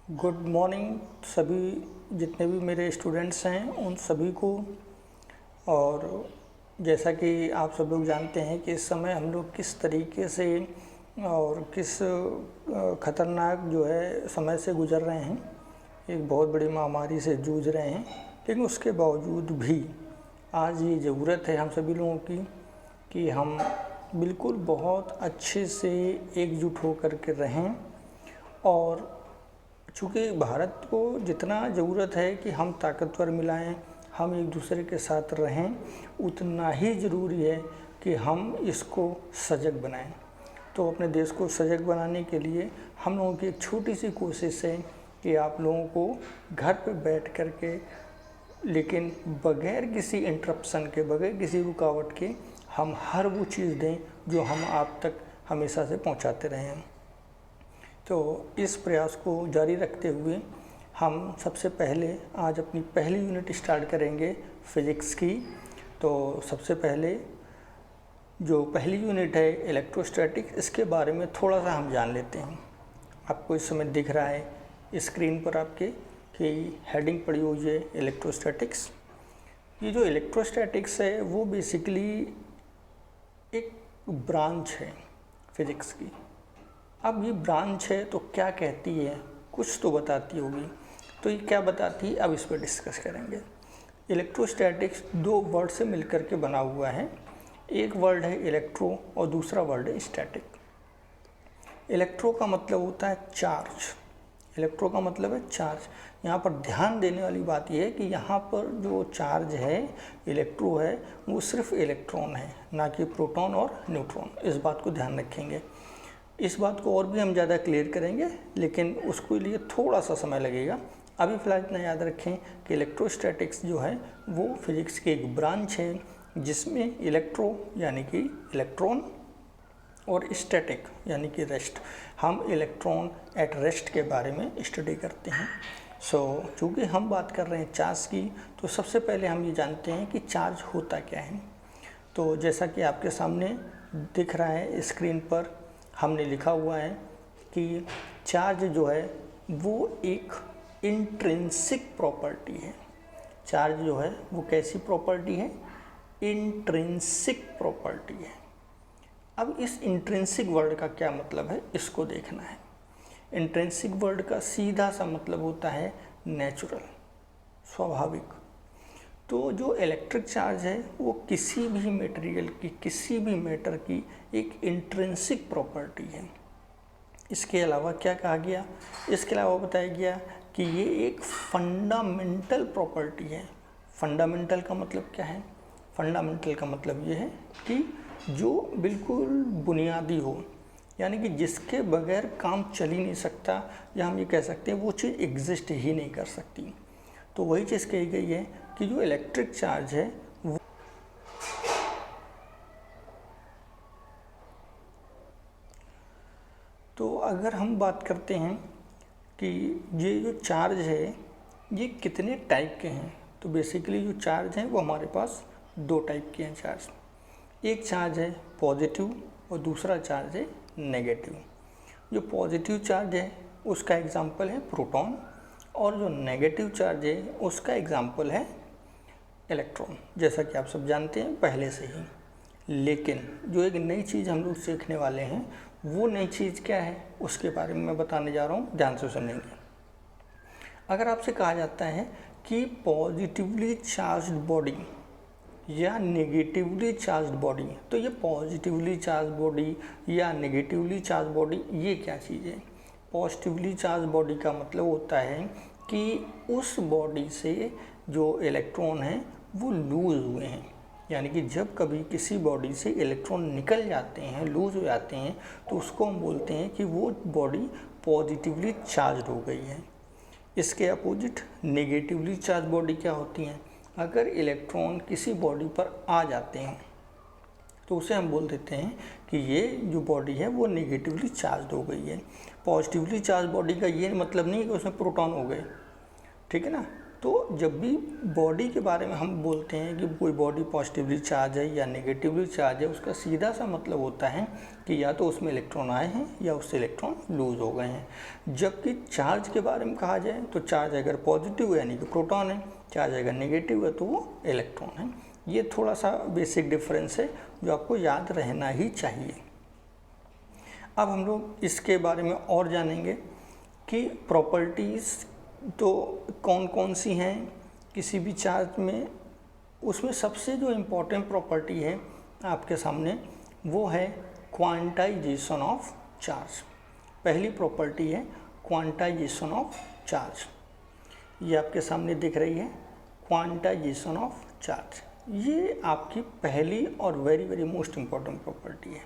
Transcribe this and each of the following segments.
Good morning सभी जितने भी मेरे स्टूडेंट्स हैं उन सभी को। और जैसा कि आप सब लोग जानते हैं कि इस समय हम लोग किस तरीके से और किस ख़तरनाक जो है समय से गुज़र रहे हैं, एक बहुत बड़ी महामारी से जूझ रहे हैं। लेकिन उसके बावजूद भी आज ये ज़रूरत है हम सभी लोगों की कि हम बिल्कुल बहुत अच्छे से एकजुट होकर के रहें। और चूँकि भारत को जितना ज़रूरत है कि हम ताकतवर मिलाएं, हम एक दूसरे के साथ रहें, उतना ही ज़रूरी है कि हम इसको सजग बनाएं। तो अपने देश को सजग बनाने के लिए हम लोगों की एक छोटी सी कोशिश है कि आप लोगों को घर पे बैठ कर के, लेकिन बग़ैर किसी इंटरप्शन के, बग़ैर किसी रुकावट के, हम हर वो चीज़ दें जो हम आप तक हमेशा से पहुंचाते रहे हैं। तो इस प्रयास को जारी रखते हुए हम सबसे पहले आज अपनी पहली यूनिट स्टार्ट करेंगे फिज़िक्स की। तो सबसे पहले जो पहली यूनिट है इलेक्ट्रोस्टैटिक्स, इसके बारे में थोड़ा सा हम जान लेते हैं। आपको इस समय दिख रहा है स्क्रीन पर आपके कि हेडिंग पड़ी हुई है इलेक्ट्रोस्टैटिक्स। ये जो इलेक्ट्रोस्टैटिक्स है वो बेसिकली एक ब्रांच है फिज़िक्स की। अब ये ब्रांच है तो क्या कहती है, कुछ तो बताती होगी। तो ये क्या बताती है, अब इस पर डिस्कस करेंगे। इलेक्ट्रोस्टैटिक्स दो वर्ड से मिलकर के बना हुआ है। एक वर्ड है इलेक्ट्रो और दूसरा वर्ड है स्टैटिक। इलेक्ट्रो का मतलब होता है चार्ज, इलेक्ट्रो का मतलब है चार्ज। यहाँ पर ध्यान देने वाली बात यह है कि यहाँ पर जो चार्ज है, इलेक्ट्रो है, वो सिर्फ इलेक्ट्रॉन है, ना कि प्रोटॉन और न्यूट्रॉन। इस बात को ध्यान रखेंगे। इस बात को और भी हम ज़्यादा क्लियर करेंगे, लेकिन उसके लिए थोड़ा सा समय लगेगा। अभी फ़िलहाल इतना याद रखें कि इलेक्ट्रोस्टैटिक्स जो है वो फिज़िक्स की एक ब्रांच है जिसमें इलेक्ट्रो यानी कि इलेक्ट्रॉन और स्टैटिक यानी कि रेस्ट, हम इलेक्ट्रॉन एट रेस्ट के बारे में स्टडी करते हैं। चूँकि हम बात कर रहे हैं चार्ज की, तो सबसे पहले हम ये जानते हैं कि चार्ज होता क्या है। तो जैसा कि आपके सामने दिख रहा है स्क्रीन पर, हमने लिखा हुआ है कि चार्ज जो है वो एक इंट्रिंसिक प्रॉपर्टी है। चार्ज जो है वो कैसी प्रॉपर्टी है, इंट्रिंसिक प्रॉपर्टी है। अब इस इंट्रिंसिक वर्ड का क्या मतलब है, इसको देखना है। इंट्रिंसिक वर्ड का सीधा सा मतलब होता है नेचुरल, स्वाभाविक। तो जो इलेक्ट्रिक चार्ज है वो किसी भी मटेरियल की, किसी भी मैटर की एक इंट्रिंसिक प्रॉपर्टी है। इसके अलावा क्या कहा गया, इसके अलावा बताया गया कि ये एक फंडामेंटल प्रॉपर्टी है। फंडामेंटल का मतलब क्या है, फंडामेंटल का मतलब ये है कि जो बिल्कुल बुनियादी हो, यानी कि जिसके बगैर काम चल ही नहीं सकता, या हम ये कह सकते हैं वो चीज़ एग्जिस्ट ही नहीं कर सकती। तो वही चीज़ कही गई है कि जो इलेक्ट्रिक चार्ज है वो तो अगर हम बात करते हैं कि ये जो चार्ज है ये कितने टाइप के हैं, तो बेसिकली जो चार्ज हैं वो हमारे पास दो टाइप के हैं चार्ज। एक चार्ज है पॉजिटिव और दूसरा चार्ज है नेगेटिव। जो पॉजिटिव चार्ज है उसका एग्जांपल है प्रोटॉन, और जो नेगेटिव चार्ज है उसका एग्जांपल है इलेक्ट्रॉन, जैसा कि आप सब जानते हैं पहले से ही। लेकिन जो एक नई चीज़ हम लोग सीखने वाले हैं, वो नई चीज़ क्या है उसके बारे में मैं बताने जा रहा हूँ, ध्यान से सुनेंगे। अगर आपसे कहा जाता है कि पॉजिटिवली चार्ज्ड बॉडी या नेगेटिवली चार्ज्ड बॉडी, तो ये पॉजिटिवली चार्ज बॉडी या नेगेटिवली चार्ज बॉडी ये क्या चीज़ है। पॉजिटिवली चार्ज बॉडी का मतलब होता है कि उस बॉडी से जो इलेक्ट्रॉन हैं वो लूज़ हुए हैं, यानी कि जब कभी किसी बॉडी से इलेक्ट्रॉन निकल जाते हैं, लूज़ हो जाते हैं, तो उसको हम बोलते हैं कि वो बॉडी पॉजिटिवली चार्ज्ड हो गई है। इसके अपोजिट नेगेटिवली चार्ज बॉडी क्या होती हैं, अगर इलेक्ट्रॉन किसी बॉडी पर आ जाते हैं तो उसे हम बोल देते हैं कि ये जो बॉडी है वो नेगेटिवली चार्ज हो गई है। पॉजिटिवली चार्ज बॉडी का ये मतलब नहीं कि उसमें प्रोटॉन हो गए, ठीक है ना। तो जब भी बॉडी के बारे में हम बोलते हैं कि कोई बॉडी पॉजिटिवली चार्ज है या नेगेटिवली चार्ज है, उसका सीधा सा मतलब होता है कि या तो उसमें इलेक्ट्रॉन आए हैं या उससे इलेक्ट्रॉन लूज हो गए हैं। जबकि चार्ज के बारे में कहा जाए तो चार्ज अगर पॉजिटिव है यानी कि प्रोटॉन है, चार्ज अगर नेगेटिव है तो वो इलेक्ट्रॉन है। ये थोड़ा सा बेसिक डिफरेंस है जो आपको याद रहना ही चाहिए। अब हम लोग इसके बारे में और जानेंगे कि प्रॉपर्टीज़ तो कौन कौन सी हैं किसी भी चार्ज में। उसमें सबसे जो इम्पोर्टेंट प्रॉपर्टी है आपके सामने वो है क्वांटाइजेशन ऑफ चार्ज। पहली प्रॉपर्टी है क्वांटाइजेशन ऑफ चार्ज। ये आपके सामने दिख रही है, क्वांटाइजेशन ऑफ चार्ज। ये आपकी पहली और very very most important property है।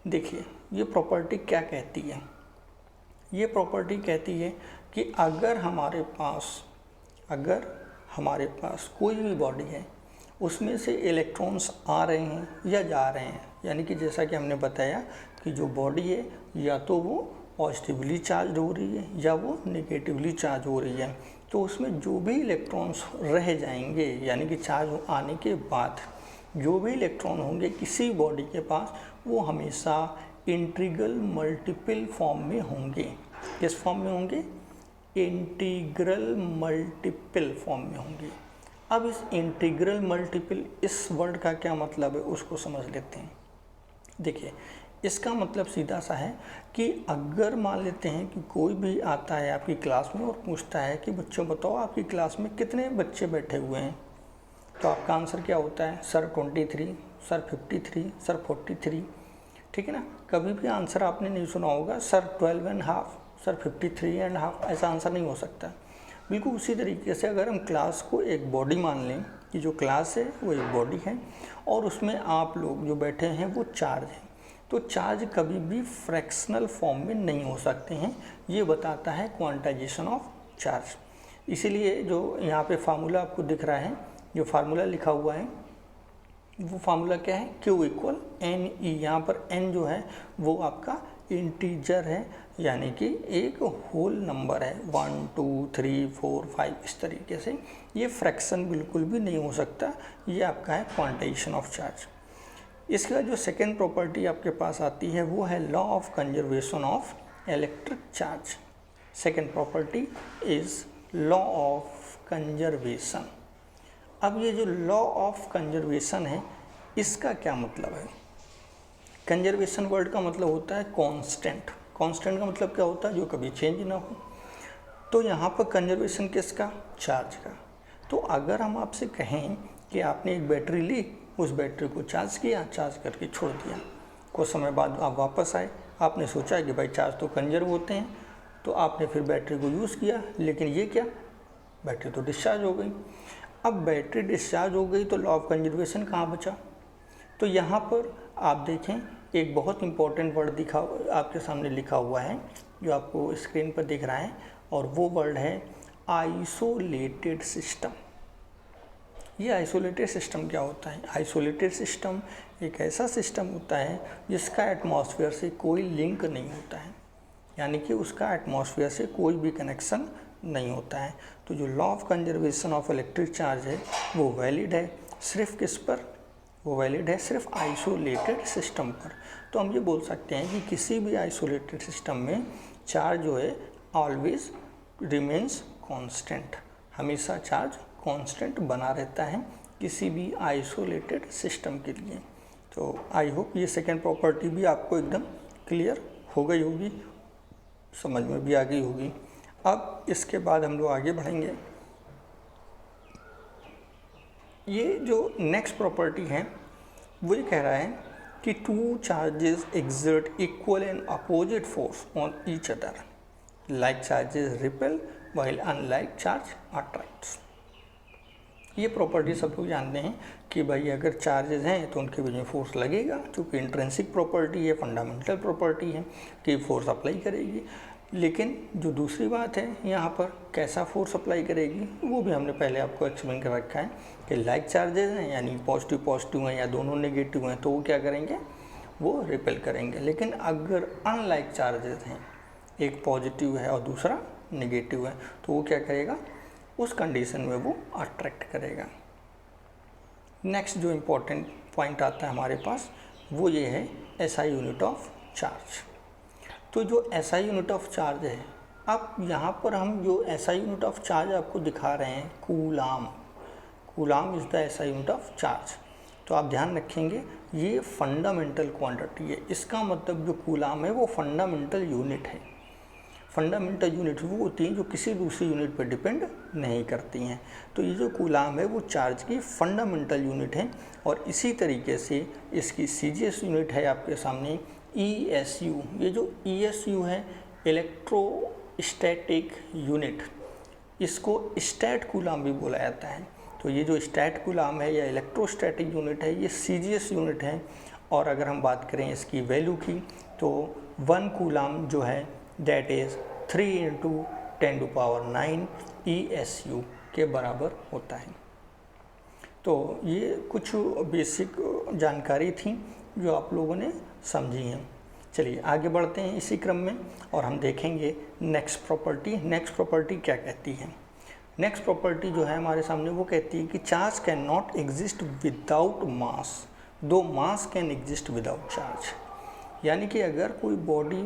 देखिए ये प्रॉपर्टी क्या कहती है। ये प्रॉपर्टी कहती है कि अगर हमारे पास कोई भी बॉडी है, उसमें से इलेक्ट्रॉन्स आ रहे हैं या जा रहे हैं, यानी कि जैसा कि हमने बताया कि जो बॉडी है या तो वो पॉजिटिवली चार्ज हो रही है या वो नेगेटिवली चार्ज हो रही है, तो उसमें जो भी इलेक्ट्रॉन्स रह जाएंगे यानी कि चार्ज आने के बाद जो भी इलेक्ट्रॉन होंगे किसी बॉडी के पास, वो हमेशा इंटीग्रल मल्टीपल फॉर्म में होंगे। किस फॉर्म में होंगे? इंटीग्रल मल्टीपल फॉर्म में होंगे। अब इस इंटीग्रल मल्टीपल, इस वर्ड का क्या मतलब है उसको समझ लेते हैं। देखिए इसका मतलब सीधा सा है कि अगर मान लेते हैं कि कोई भी आता है आपकी क्लास में और पूछता है कि बच्चों बताओ आपकी क्लास में कितने बच्चे बैठे हुए हैं, तो आपका आंसर क्या होता है? Sir 23, sir 53, sir 43। ठीक है ना। कभी भी आंसर आपने नहीं सुना होगा सर 12.5, सर 53.5, ऐसा आंसर नहीं हो सकता। बिल्कुल उसी तरीके से अगर हम क्लास को एक बॉडी मान लें कि जो क्लास है वो एक बॉडी है और उसमें आप लोग जो बैठे हैं वो चार्ज हैं, तो चार्ज कभी भी फ्रैक्शनल फॉर्म में नहीं हो सकते हैं। ये बताता है क्वांटाइजेशन ऑफ चार्ज। इसीलिए जो यहाँ पे फार्मूला आपको दिख रहा है, जो फार्मूला लिखा हुआ है वो फार्मूला क्या है? Q equal N E. यहाँ पर n जो है वो आपका इंटीजर है, यानी कि एक होल नंबर है, 1 2 3 4 5 इस तरीके से। ये फ्रैक्शन बिल्कुल भी नहीं हो सकता। ये आपका है क्वांटाइजेशन ऑफ चार्ज। इसके बाद जो सेकेंड प्रॉपर्टी आपके पास आती है वो है law of conservation of electric charge. Second property is law of conservation. अब ये जो लॉ ऑफ कंजर्वेशन है इसका क्या मतलब है? कंजर्वेशन वर्ड का मतलब होता है कांस्टेंट। कांस्टेंट का मतलब क्या होता है? जो कभी चेंज ना हो। तो यहाँ पर कंजर्वेशन किसका? चार्ज का। तो अगर हम आपसे कहें कि आपने एक बैटरी ली, उस बैटरी को चार्ज किया, चार्ज करके छोड़ दिया, कुछ समय बाद आप वापस आए, आपने सोचा कि भाई चार्ज तो कंजर्व होते हैं, तो आपने फिर बैटरी को यूज़ किया, लेकिन ये क्या, बैटरी तो डिस्चार्ज हो गई। अब बैटरी डिस्चार्ज हो गई तो लॉ ऑफ कंजर्वेशन कहाँ बचा? तो यहाँ पर आप देखें एक बहुत इंपॉर्टेंट वर्ड दिखा आपके सामने लिखा हुआ है जो आपको स्क्रीन पर दिख रहा है, और वो वर्ड है आइसोलेटेड सिस्टम। ये आइसोलेटेड सिस्टम क्या होता है? आइसोलेटेड सिस्टम एक ऐसा सिस्टम होता है जिसका एटमॉस्फेयर से कोई लिंक नहीं होता है, यानी कि उसका एटमॉस्फेयर से कोई भी कनेक्शन नहीं होता है। तो जो law of conservation of electric charge है वो वैलिड है सिर्फ किस पर? वो वैलिड है सिर्फ आइसोलेटेड सिस्टम पर। तो हम ये बोल सकते हैं कि किसी भी आइसोलेटेड सिस्टम में चार्ज जो है ऑलवेज रिमेन्स कांस्टेंट, हमेशा चार्ज कांस्टेंट बना रहता है किसी भी आइसोलेटेड सिस्टम के लिए। तो आई होप ये सेकेंड प्रॉपर्टी भी आपको एकदम क्लियर हो गई होगी, समझ में भी आ गई होगी। अब इसके बाद हम लोग आगे बढ़ेंगे। ये जो नेक्स्ट प्रॉपर्टी है वो ये कह रहा है कि two charges exert equal and opposite force on each other, like charges repel while unlike charge attracts. ये प्रॉपर्टी सब लोग जानते हैं कि भाई अगर चार्जेस हैं तो उनके बीच में फोर्स लगेगा, क्योंकि इंट्रिंसिक प्रॉपर्टी है, फंडामेंटल प्रॉपर्टी है कि फोर्स अप्लाई करेगी। लेकिन जो दूसरी बात है यहाँ पर कैसा फोर्स अप्लाई करेगी वो भी हमने पहले आपको एक्सप्लेन कर रखा है कि लाइक चार्जेस हैं यानी पॉजिटिव पॉजिटिव हैं या दोनों नेगेटिव हैं तो वो क्या करेंगे, वो रिपेल करेंगे। लेकिन अगर अनलाइक चार्जेस हैं, एक पॉजिटिव है और दूसरा नेगेटिव है, तो वो क्या करेगा, उस कंडीशन में वो अट्रैक्ट करेगा। नेक्स्ट जो इम्पोर्टेंट पॉइंट आता है हमारे पास वो ये है SI यूनिट ऑफ चार्ज। तो जो SI यूनिट ऑफ चार्ज है, अब यहाँ पर हम जो SI यूनिट ऑफ चार्ज आपको दिखा रहे हैं coulomb, coulomb is the SI unit of charge. तो आप ध्यान रखेंगे ये फंडामेंटल क्वांटिटी है, इसका मतलब जो कूलाम है वो फंडामेंटल यूनिट है। फंडामेंटल यूनिट वो होती हैं जो किसी दूसरी यूनिट पर डिपेंड नहीं करती हैं। तो ये जो कूलाम है वो चार्ज की फंडामेंटल यूनिट है। और इसी तरीके से इसकी CGS यूनिट है आपके सामने ESU। ये जो ESU है इलेक्ट्रोस्टैटिक यूनिट, इसको स्टैट कूलाम भी बोला जाता है। तो ये जो स्टैट कूलाम है या इलेक्ट्रोस्टैटिक यूनिट है ये CGS यूनिट है। और अगर हम बात करें इसकी वैल्यू की तो 1 कूलाम जो है दैट इज़ 3 × 10⁹ ESU के बराबर होता है। तो ये कुछ बेसिक जानकारी थी जो आप लोगों ने समझी हैं। चलिए आगे बढ़ते हैं इसी क्रम में और हम देखेंगे नेक्स्ट प्रॉपर्टी। नेक्स्ट प्रॉपर्टी क्या कहती है? नेक्स्ट प्रॉपर्टी जो है हमारे सामने वो कहती है कि charge can not exist without mass, दो mass can exist without charge. यानी कि अगर कोई बॉडी,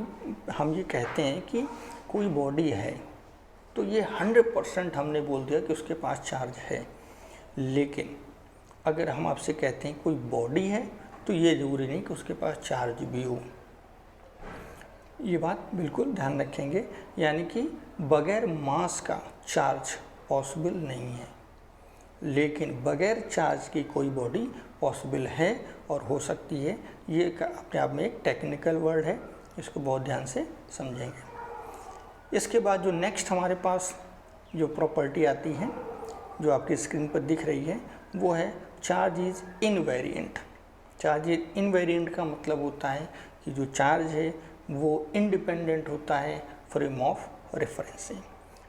हम ये कहते हैं कि कोई बॉडी है तो ये 100% हमने बोल दिया कि उसके पास चार्ज है। लेकिन अगर हम आपसे कहते हैं कोई बॉडी है तो ये ज़रूरी नहीं कि उसके पास चार्ज भी हो। ये बात बिल्कुल ध्यान रखेंगे, यानी कि बगैर मास का चार्ज पॉसिबल नहीं है, लेकिन बगैर चार्ज की कोई बॉडी पॉसिबल है और हो सकती है। ये अपने आप में एक टेक्निकल वर्ड है, इसको बहुत ध्यान से समझेंगे। इसके बाद जो नेक्स्ट हमारे पास जो प्रॉपर्टी आती है जो आपकी स्क्रीन पर दिख रही है वो है charge is invariant. Charge is invariant का मतलब होता है कि जो चार्ज है वो इंडिपेंडेंट होता है फ्रेम ऑफ रेफरेंस से।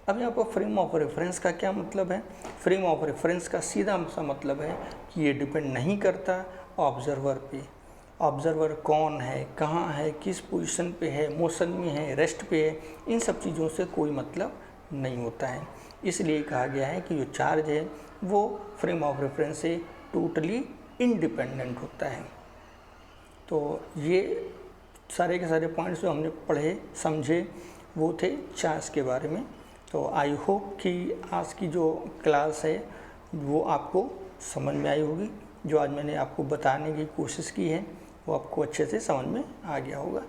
अब यहाँ पर फ्रेम ऑफ रेफरेंस का क्या मतलब है? फ्रेम ऑफ रेफरेंस का सीधा सा मतलब है कि ये डिपेंड नहीं करता ऑब्जर्वर पे। ऑब्जर्वर कौन है, कहाँ है, किस पोजीशन पे है, मोशन में है, रेस्ट पे है, इन सब चीज़ों से कोई मतलब नहीं होता है। इसलिए कहा गया है कि जो चार्ज है वो फ्रेम ऑफ रेफरेंस से टोटली इंडिपेंडेंट होता है। तो ये सारे के सारे पॉइंट्स जो हमने पढ़े समझे वो थे चार्ज के बारे में। तो आई होप कि आज की जो क्लास है वो आपको समझ में आई होगी। जो आज मैंने आपको बताने की कोशिश की है वो आपको अच्छे से समझ में आ गया होगा।